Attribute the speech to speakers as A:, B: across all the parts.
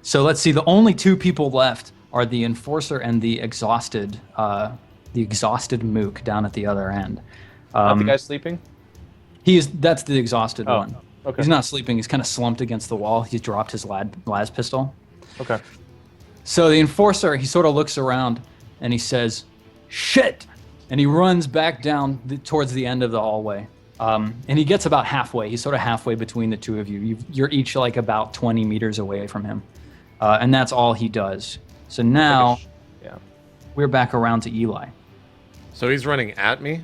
A: So let's see. The only two people left are the enforcer and the exhausted mook down at the other end.
B: Not the guy sleeping?
A: That's the exhausted one.
B: Okay.
A: He's not sleeping. He's kind of slumped against the wall. He's dropped his las pistol.
B: Okay.
A: So the enforcer, he sort of looks around and he says, "Shit!" And he runs back down towards the end of the hallway. And he gets about halfway. He's sort of halfway between the two of you. You're each like about 20 meters away from him. And that's all he does. So now we're back around to Eli.
C: So he's running at me?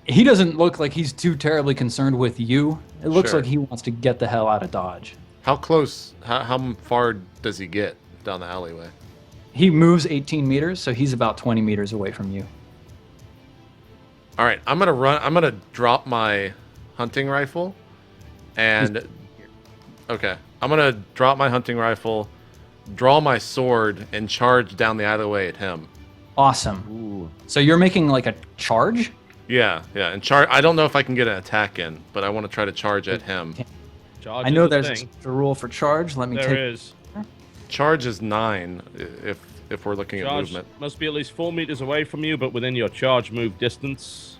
A: He doesn't look like he's too terribly concerned with you. It looks
C: Sure.
A: like he wants to get the hell out of Dodge.
C: How close, how far does he get down the alleyway?
A: He moves 18 meters, so he's about 20 meters away from you.
C: All right, I'm gonna drop my hunting rifle, and okay, I'm gonna drop my hunting rifle, draw my sword, and charge down the alleyway at him.
A: Awesome.
D: Ooh.
A: So you're making like a charge?
C: Yeah, and charge. I don't know if I can get an attack in, but I want to try to charge at him.
E: Charge
A: I know
E: is the
A: there's
E: thing.
A: a rule for charge. Let me
E: There
A: take.
E: is.
C: Charge is 9 if we're looking at
E: Charge
C: movement.
E: must be at least 4 meters away from you, but within your charge move distance.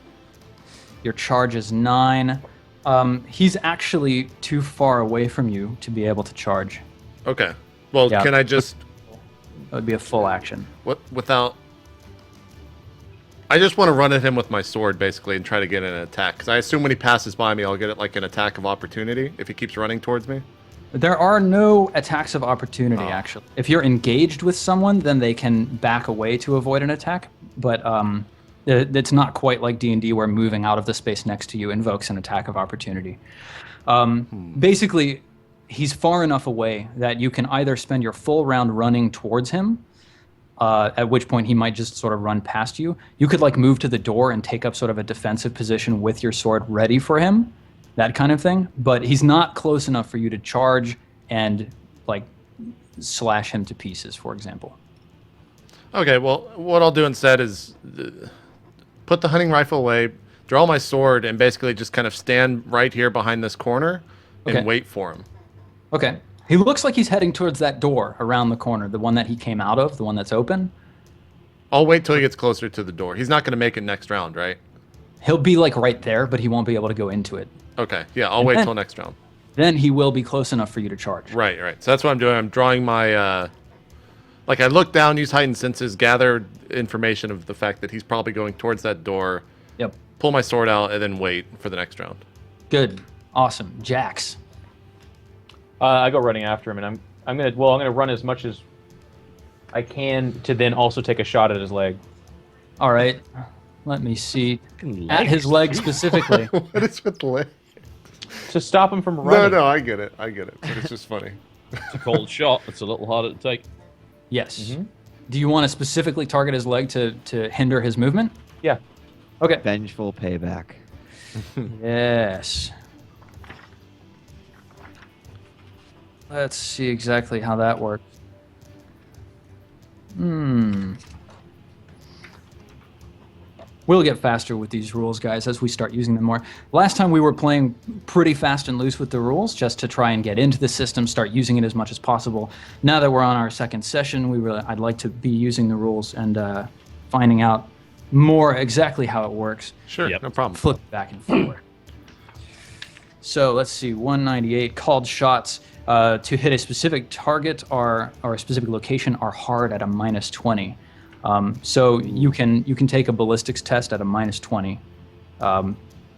A: Your charge is 9. He's actually too far away from you to be able to charge.
C: Okay. Well,
A: Yeah.
C: can I just
A: That would be a full action.
C: without? I just want to run at him with my sword, basically, and try to get an attack. Because I assume when he passes by me, I'll get it like an attack of opportunity if he keeps running towards me.
A: There are no attacks of opportunity, actually. If you're engaged with someone, then they can back away to avoid an attack. But it's not quite like D&D where moving out of the space next to you invokes an attack of opportunity. Basically, he's far enough away that you can either spend your full round running towards him, at which point he might just sort of run past you. You could like move to the door and take up sort of a defensive position with your sword ready for him. That kind of thing, but he's not close enough for you to charge and like slash him to pieces, for example.
C: Okay, well, what I'll do instead is put the hunting rifle away, draw my sword, and basically just kind of stand right here behind this corner and wait for him.
A: Okay. He looks like he's heading towards that door around the corner, the one that he came out of, the one that's open.
C: I'll wait till he gets closer to the door. He's not going to make it next round, right?
A: He'll be like right there, but he won't be able to go into it.
C: Okay, yeah, I'll wait till next round.
A: Then he will be close enough for you to charge.
C: Right. So that's what I'm doing. I'm drawing my, like I look down, use heightened senses, gather information of the fact that he's probably going towards that door.
A: Yep.
C: Pull my sword out and then wait for the next round.
A: Good. Awesome. Jax.
B: I go running after him, and I'm gonna run as much as I can to then also take a shot at his leg.
A: All right. Let me see. At his leg specifically.
C: What is with the leg?
B: To stop him from running.
C: No, I get it. But it's just funny.
E: It's a cold shot. It's a little harder to take.
A: Yes.
B: Mm-hmm.
A: Do you want to specifically target his leg to hinder his movement?
B: Yeah.
A: Okay.
D: Vengeful payback.
A: Yes. Let's see exactly how that works. We'll get faster with these rules, guys, as we start using them more. Last time we were playing pretty fast and loose with the rules, just to try and get into the system, start using it as much as possible. Now that we're on our second session, I'd like to be using the rules and finding out more exactly how it works.
C: Sure,
E: Yep.
C: no problem.
A: Flip back and forth. So let's see, 198 called shots to hit a specific target or a specific location are hard at a -20. So you can take a ballistics test at a -20.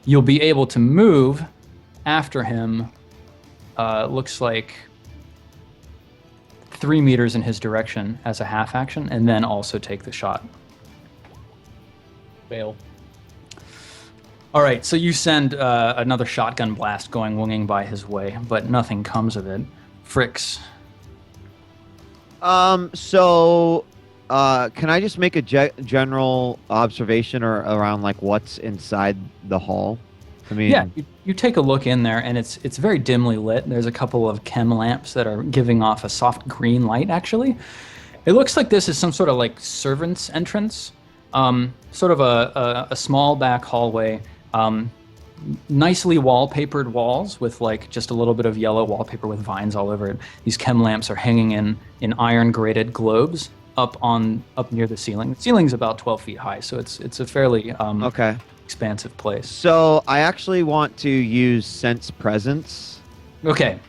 A: You'll be able to move after him. Looks like 3 meters in his direction as a half action, and then also take the shot.
B: Fail.
A: All right, so you send another shotgun blast winging by his way, but nothing comes of it. Fricks.
D: Can I just make a general observation around like what's inside the hall? I mean,
A: Yeah, you take a look in there, and it's very dimly lit. There's a couple of chem lamps that are giving off a soft green light, actually. It looks like this is some sort of like servant's entrance, sort of a small back hallway. nicely wallpapered walls with like just a little bit of yellow wallpaper with vines all over it. These chem lamps are hanging in iron grated globes up near the ceiling. The ceiling's about 12 feet high, so it's a fairly
D: Okay.
A: expansive place.
D: So I actually want to use Sense Presence,
A: Okay.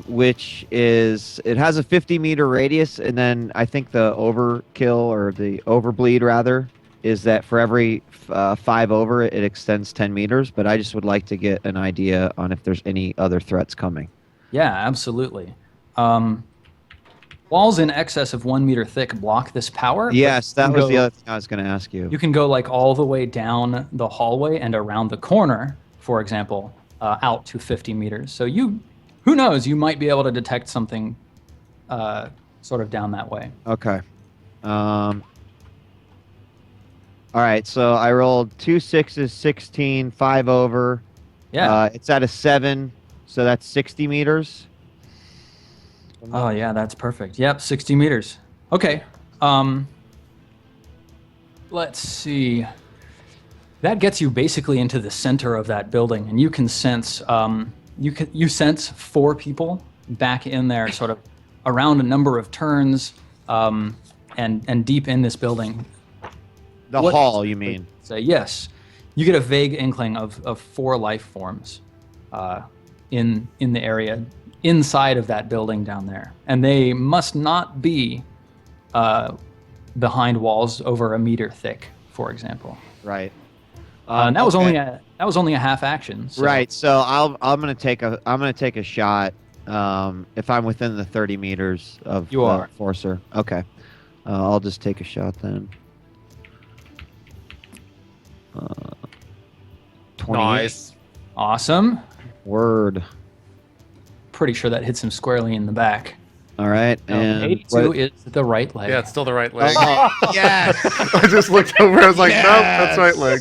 D: which is it has a 50-meter radius, and then I think the overkill or the overbleed rather is that for every 5 over it extends 10 meters. But I just would like to get an idea on if there's any other threats coming.
A: Yeah, absolutely. Walls in excess of 1 meter thick block this power.
D: Yes, that was the other thing I was going to ask you.
A: You can go like all the way down the hallway and around the corner, for example, out to 50 meters. So who knows, you might be able to detect something sort of down that way.
D: Okay. All right, so I rolled 2 6s, 16, 5 over.
A: Yeah.
D: It's at a 7, so that's 60 meters.
A: Oh, yeah, that's perfect. Yep, 60 meters. Okay. Let's see. That gets you basically into the center of that building, and you can sense you sense 4 people back in there, sort of around a number of turns, and deep in this building.
D: The hall, you mean?
A: Say yes. You get a vague inkling of 4 life forms in the area inside of that building down there, and they must not be behind walls over a meter thick, for example.
D: Right.
A: And that was only a half action. So.
D: Right. So I'm gonna take a shot. If I'm within the 30 meters of
A: You are.
D: Forcer. Okay. I'll just take a shot then. 28.
C: Nice.
A: Awesome.
D: Word.
A: Pretty sure that hits him squarely in the back.
D: All right. And
A: 82 is the right leg.
C: Yeah, it's still the right leg.
D: Oh, yes.
C: I just looked over. I was like, nope, that's right leg.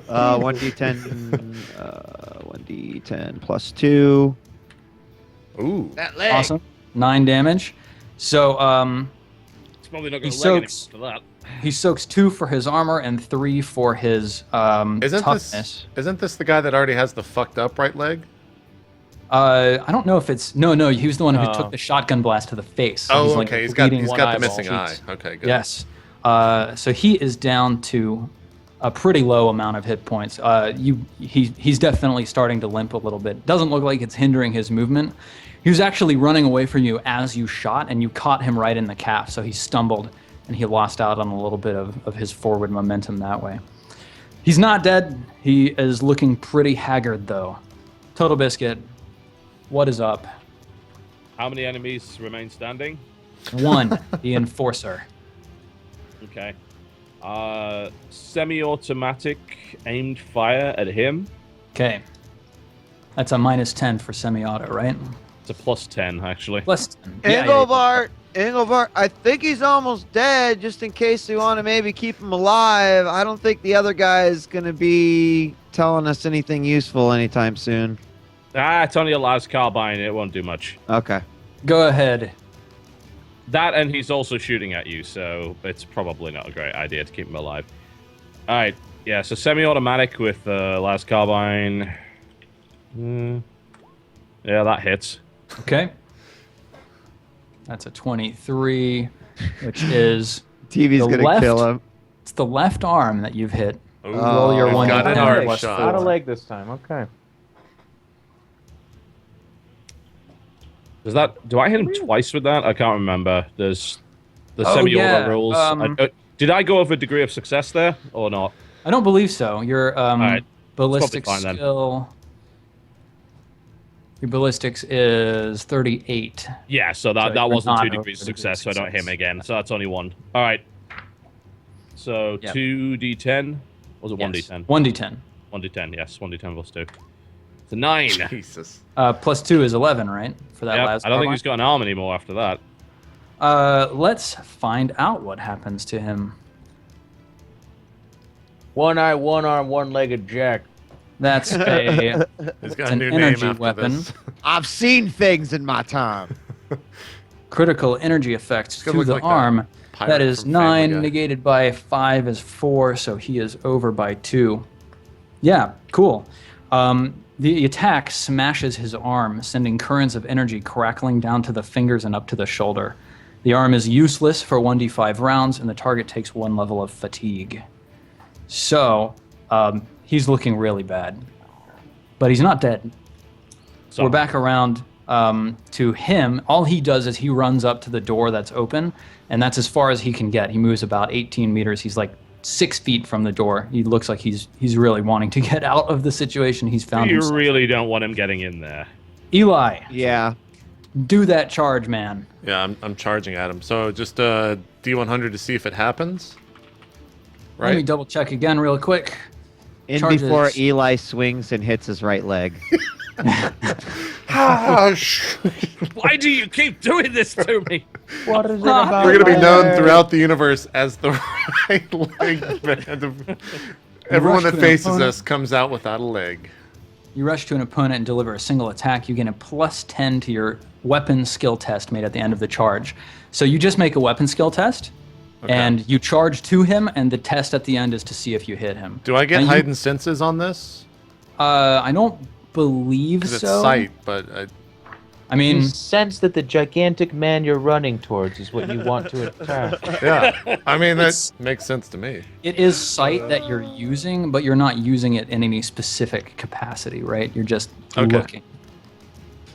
D: 1d10. 1d10 plus 2.
C: Ooh.
D: That leg.
A: Awesome. 9 damage. So
E: It's probably not
A: He
E: going to leg anyone
A: soaks-
E: for that.
A: he soaks 2 for his armor and 3 for his toughness.
C: Isn't this the guy that already has the fucked up right leg?
A: I don't know if it's no. He was the one who
B: Oh.
A: took the shotgun blast to the face. So
C: Oh,
A: he's, like,
C: okay. He's got
A: bleeding
C: the
B: eyeball.
C: missing eye.
A: cheeks.
C: Okay, good.
A: Yes. So he is down to a pretty low amount of hit points. He's definitely starting to limp a little bit. Doesn't look like it's hindering his movement. He was actually running away from you as you shot, and you caught him right in the calf. So he stumbled, and he lost out on a little bit of his forward momentum that way. He's not dead. He is looking pretty haggard, though. TotalBiscuit, what is up?
E: How many enemies remain standing?
A: 1, the Enforcer.
E: Okay. Semi-automatic aimed fire at him.
A: Okay. That's a -10 for semi-auto, right?
E: It's a +10, actually.
A: Plus 10. Yeah,
D: Engelbart, I think he's almost dead. Just in case we want to maybe keep him alive. I don't think the other guy is going to be telling us anything useful anytime soon.
E: It's only a las carbine. It won't do much.
D: Okay.
A: Go ahead.
E: That, and he's also shooting at you, so it's probably not a great idea to keep him alive. All right. Yeah, so semi-automatic with las carbine. Yeah, that hits.
A: Okay. That's a 23, which is
D: TV's
A: The
D: going to
A: left-
D: kill him.
A: it's the left arm that you've hit.
C: Ooh,
A: Roll your
C: we've
A: one
C: got an
A: d10
C: arm
A: plus
C: shot.
B: Out of
A: 4.
B: leg this time. Okay.
E: Does that? Do I hit him twice with that? I can't remember. There's the
A: Oh,
E: semi-auto
A: yeah,
E: rules. Did I go over degree of success there or not?
A: I don't believe so. Your
E: right.
A: ballistics
E: Probably fine then.
A: skill. Your ballistics is 38.
E: Yeah, so
A: So
E: that
A: you're
E: wasn't
A: not
E: 2
A: over
E: degrees of
A: degree of
E: success, so I don't hit him
A: success.
E: again. So that's only 1. All right. So
A: Yep.
E: 2d10. Or was it 1d10?
A: 1d10.
E: 1d10, yes. 1d10 plus 2. It's a 9.
C: Jesus.
A: Plus 2 is 11, right? For that
E: Yep,
A: last
E: I don't think
A: carbine?
E: he's got an arm anymore after that.
A: Let's find out what happens to him.
B: One eye, one arm, one-legged Jack.
A: That's a
C: He's
A: it's
C: got a
A: an
C: new name
A: energy
C: after
A: weapon.
C: this.
D: I've seen things in my time.
A: Critical energy effect
C: gonna
A: to
C: look
A: the
C: like that
A: arm.
C: pirate
A: That is
C: from Family
A: 9
C: Guy.
A: negated by 5 is 4, so he is over by 2. Yeah, cool. The attack smashes his arm, sending currents of energy crackling down to the fingers and up to the shoulder. The arm is useless for 1d5 rounds, and the target takes 1 level of fatigue. So, he's looking really bad. But he's not dead.
E: So,
A: We're back around to him. All he does is he runs up to the door that's open, and that's as far as he can get. He moves about 18 meters. He's like 6 feet from the door. He looks like he's really wanting to get out of the situation he's found
E: you
A: himself.
E: really don't want him getting in there.
A: Eli,
D: Yeah.
A: do that charge, man.
C: Yeah, I'm charging at him. So just D100 to see if it happens.
A: Let me
C: Right?
A: double check again real quick.
D: In
A: Charges.
D: before Eli swings and hits his right leg.
E: Why do you keep doing this to me?
B: What is it
A: We're
B: about?
C: We're gonna be known
B: my-
C: throughout the universe as the right leg band. Everyone
A: rush
C: that
A: to an
C: faces
A: opponent.
C: us comes out without a leg.
A: You rush to an opponent and deliver a single attack. You gain a +10 to your weapon skill test made at the end of the charge. So you just make a weapon skill test, and you charge to him, and the test at the end is to see if you hit him.
C: Do I get
A: Now you-
C: heightened senses on this?
A: I don't believe
C: Because it's
A: so.
C: sight, but
A: I mean,
B: You sense that the gigantic man you're running towards is what you want to attack.
C: yeah. I mean, that
A: It's-
C: makes sense to me.
A: it is sight that you're using, but you're not using it in any specific capacity, right? You're just
C: Okay.
A: looking.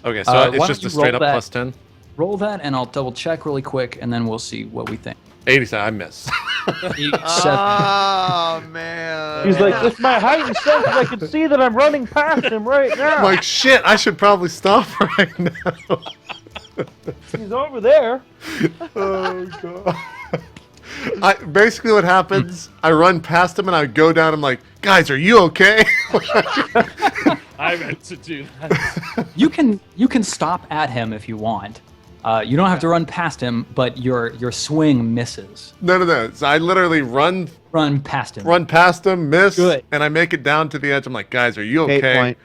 C: Okay, so
A: why
C: it's
A: don't
C: just
A: you
C: a straight
A: roll
C: up
A: that?
C: +10.
A: Roll that, and I'll double check really quick, and then we'll see what we think.
C: 87, I miss.
A: 87.
D: Oh, man.
B: He's like, with my heightened senses, I can see that I'm running past him right now.
C: I'm like, shit, I should probably stop right now.
B: He's over there.
C: Oh, God. Basically what happens, I run past him and I go down, I'm like, guys, are you okay?
E: I meant to do that.
A: You can stop at him if you want. You don't have to run past him, but your swing misses.
C: No. So I literally run
A: Run past him.
C: past him, miss,
A: Good.
C: and I make it down to the edge. I'm like, guys, are you
D: Fate
C: okay?
D: point.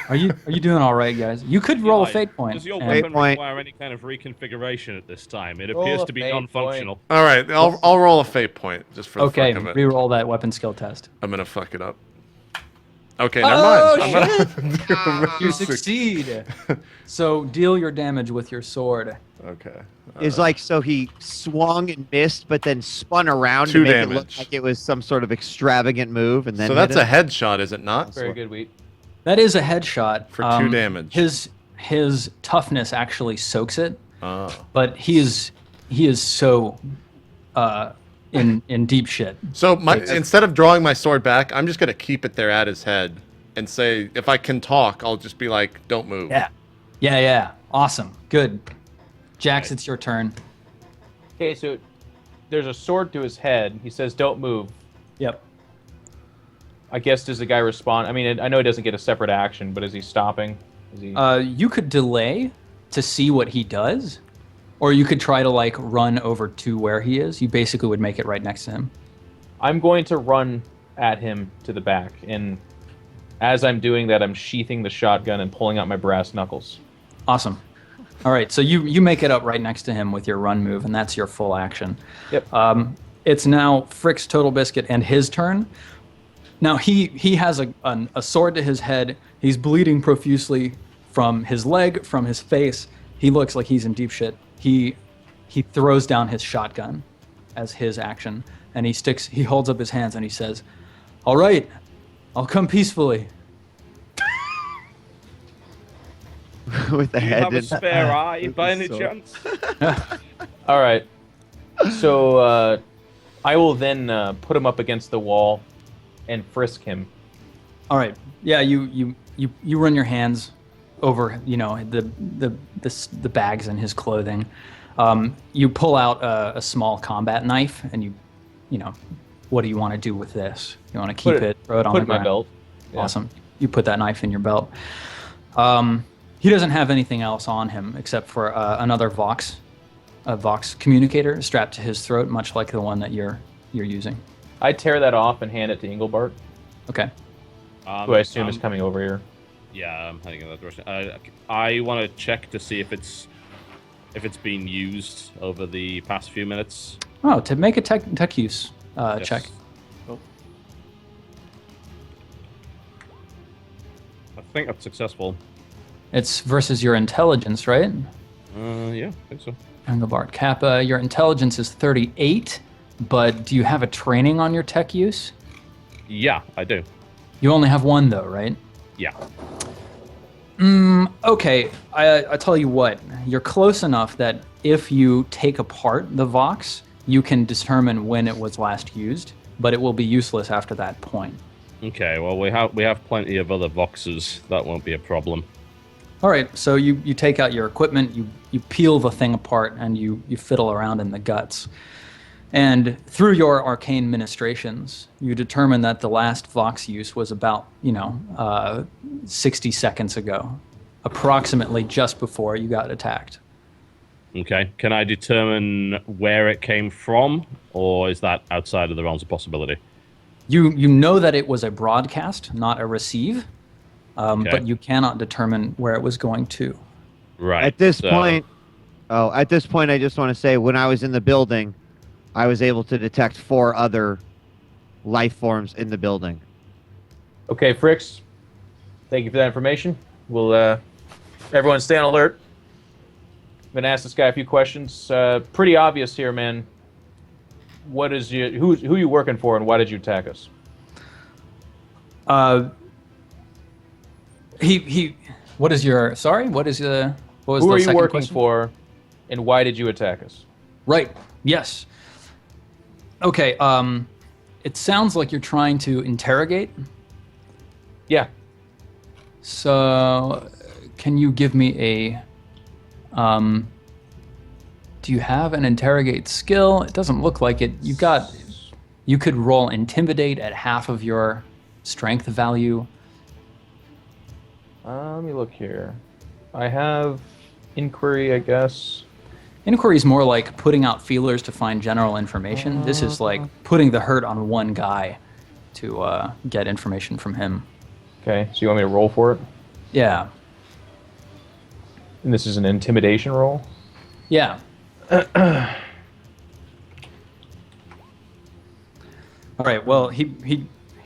A: Are you doing all right, guys? You could roll a
E: Eli,
A: fate point.
E: Does your
A: and-
E: weapon
D: point.
E: require any kind of reconfiguration at this time? It
B: Roll
E: appears
B: a
E: to be
B: fate
E: non-functional.
C: All right, I'll roll a fate point just for the
A: Okay,
C: fuck of it.
A: re-roll that weapon skill test.
C: I'm gonna fuck it up. Okay, never
A: Oh,
C: mind. I'm gonna
A: You succeed. So deal your damage with your sword.
C: Okay.
D: Is like, so he swung and missed, but then spun around to
C: 2
D: make it look
C: damage.
D: like it was some sort of extravagant move, and then
C: So
D: hit
C: that's a
D: it?
C: headshot, is it not?
B: Very good, Wheat.
A: That is a headshot
C: For 2 damage.
A: His toughness actually soaks it,
C: Oh.
A: but he is so in deep shit.
C: So instead of drawing my sword back, I'm just gonna keep it there at his head and say, if I can talk, I'll just be like, "Don't move."
A: Yeah. Awesome. Good. Jax, it's your turn.
B: Okay, so there's a sword to his head. He says, "Don't move."
A: Yep.
B: I guess does the guy respond? I mean, I know he doesn't get a separate action, but is he stopping? Is he?
A: You could delay to see what he does, or you could try to like run over to where he is. You basically would make it right next to him.
B: I'm going to run at him to the back, and as I'm doing that, I'm sheathing the shotgun and pulling out my brass knuckles.
A: Awesome. All right, so you make it up right next to him with your run move, and that's your full action.
B: Yep.
A: It's now Frick's TotalBiscuit and his turn. Now he has a sword to his head. He's bleeding profusely from his leg, from his face. He looks like he's in deep shit. He throws down his shotgun as his action, and he holds up his hands and he says, "All right, I'll come peacefully."
D: with the
E: Do you
D: head.
E: have a
D: in-
E: spare eye by any
D: sword.
E: chance?
B: All right. So I will then put him up against the wall and frisk him.
A: All right. Yeah, you run your hands over, the bags in his clothing. You pull out a small combat knife, and what do you want to do with this? You want to keep it, throw it on
B: Put
A: the
B: it in my
A: ground?
B: belt. Yeah.
A: Awesome. You put that knife in your belt. He doesn't have anything else on him except for another Vox communicator strapped to his throat, much like the one that you're using.
B: I tear that off and hand it to Engelbart,
A: Okay.
B: who I assume is coming over here.
E: Yeah, I'm heading in that direction. I want to check to see if it's been used over the past few minutes.
A: Oh, to make a tech use
E: Yes.
A: check.
E: think that's successful.
A: It's versus your intelligence, right?
E: Yeah, I think so.
A: Engelbart Kappa, your intelligence is 38, but do you have a training on your tech use?
E: Yeah, I do.
A: You only have one, though, right?
E: Yeah.
A: Okay, I tell you what, you're close enough that if you take apart the Vox, you can determine when it was last used, but it will be useless after that point.
E: Okay, well, we have plenty of other Voxes. That won't be a problem.
A: All right, so you take out your equipment, you peel the thing apart, and you fiddle around in the guts. And through your arcane ministrations, you determine that the last Vox use was about, 60 seconds ago, approximately just before you got attacked.
E: Okay, can I determine where it came from, or is that outside of the realms of possibility?
A: You know that it was a broadcast, not a receive,
E: Okay.
A: but you cannot determine where it was going to.
E: Right.
D: At this point, I just want to say, when I was in the building, I was able to detect 4 other life forms in the building.
B: Okay, Fricks. Thank you for that information. We'll everyone stay on alert. I'm gonna ask this guy a few questions. Pretty obvious here, man. What is who you working for, and why did you attack us?
A: What is your, sorry? What was
B: Who
A: the
B: are you
A: second
B: working
A: question?
B: for, and why did you attack us?
A: Right, yes. Okay, it sounds like you're trying to interrogate.
B: Yeah.
A: So, can you give me a, do you have an interrogate skill? It doesn't look like it. You could roll intimidate at half of your strength value.
B: Let me look here. I have inquiry, I guess.
A: Inquiry is more like putting out feelers to find general information. This is like putting the hurt on one guy to get information from him.
B: Okay, so you want me to roll for it?
A: Yeah.
B: And this is an intimidation roll?
A: Yeah. All right. Well, he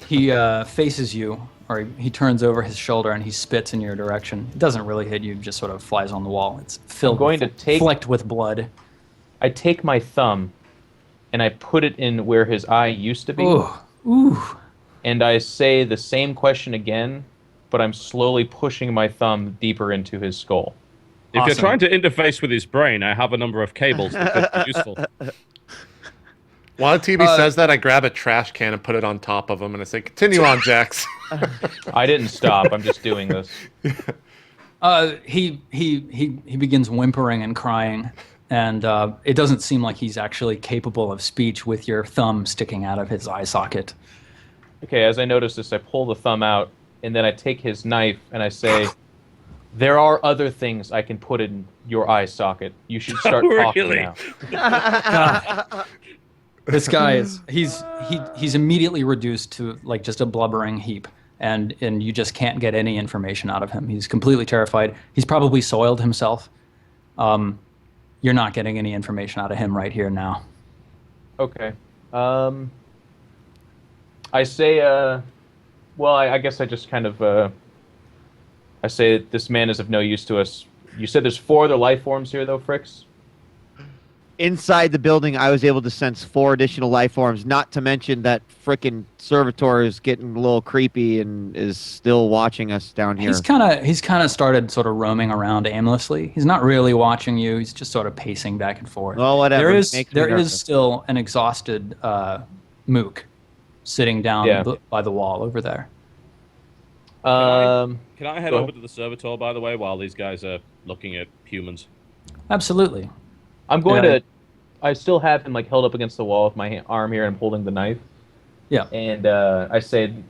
A: faces you, or he turns over his shoulder and he spits in your direction. It doesn't really hit you; just sort of flies on the wall. It's filled, flecked with blood.
B: I take my thumb, and I put it in where his eye used to be.
A: Ooh.
B: And I say the same question again, but I'm slowly pushing my thumb deeper into his skull.
E: If you're
A: Awesome.
E: trying to interface with his brain, I have a number of cables that could be useful.
C: While TB says that, I grab a trash can and put it on top of him, and I say, "Continue on, Jax."
B: I didn't stop. I'm just doing this.
A: He begins whimpering and crying, and it doesn't seem like he's actually capable of speech with your thumb sticking out of his eye socket.
B: Okay, as I notice this, I pull the thumb out, and then I take his knife, and I say, "There are other things I can put in your eye socket. You should start talking
E: Really?
B: now."
A: God. This guy he's immediately reduced to like just a blubbering heap, and you just can't get any information out of him. He's completely terrified. He's probably soiled himself. You're not getting any information out of him right here now.
B: Okay. I say, well, I guess I just kind of, I say that this man is of no use to us. You said there's 4 other life forms here, though, Fricks?
D: Inside the building, I was able to sense 4 additional life forms, not to mention that frickin' servitor is getting a little creepy and is still watching us down here.
A: He's kind of started sort of roaming around aimlessly. He's not really watching you. He's just sort of pacing back and forth.
D: Well, whatever.
A: There
D: Makes me
A: is
D: nervous.
A: still an exhausted Mook sitting down by the wall over there.
E: Can I head
B: Go
E: over
B: ahead.
E: to the servitor, by the way, while these guys are looking at humans?
A: Absolutely.
B: I'm going
A: Yeah.
B: to... I still have him like held up against the wall with my arm here and I'm holding the knife.
A: Yeah.
B: And I said,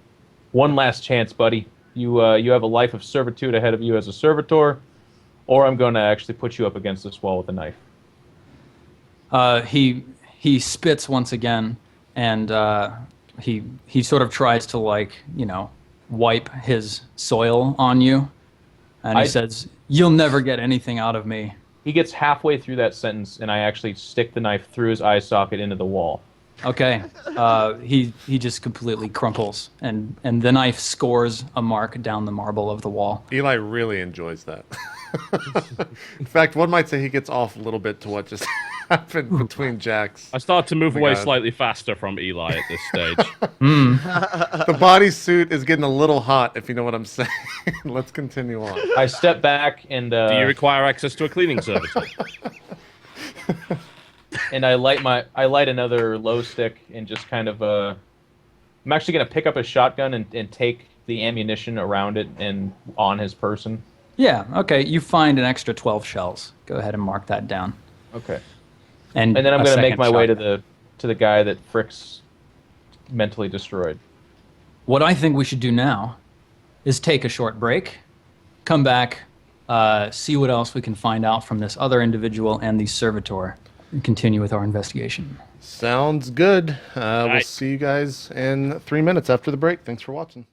B: "One last chance, buddy. You have a life of servitude ahead of you as a servitor, or I'm going to actually put you up against this wall with a knife."
A: He spits once again, and he sort of tries to wipe his soil on you, and he says, "You'll never get anything out of me."
B: He gets halfway through that sentence, and I actually stick the knife through his eye socket into the wall.
A: Okay. He just completely crumples, and the knife scores a mark down the marble of the wall.
C: Eli really enjoys that. In fact, one might say he gets off a little bit to what just happened between Jax.
E: I start to move
C: Oh my
E: away
C: God.
E: slightly faster from Eli at this stage.
C: The bodysuit is getting a little hot, if you know what I'm saying. Let's continue on.
B: I step back and
E: Do you require access to a cleaning service?
B: and I light another low stick and just kind of I'm actually gonna pick up a shotgun and take the ammunition around it and on his person.
A: Yeah. Okay. You find an extra 12 shells. Go ahead and mark that down.
B: Okay.
A: And
B: And then I'm
A: a
B: gonna make
A: second
B: my way to
A: shotgun.
B: the guy that Frick's mentally destroyed.
A: What I think we should do now is take a short break, come back, see what else we can find out from this other individual and the servitor, and continue with our investigation.
C: Sounds good. We'll
E: right.
C: see you guys in 3 minutes after the break. Thanks for watching.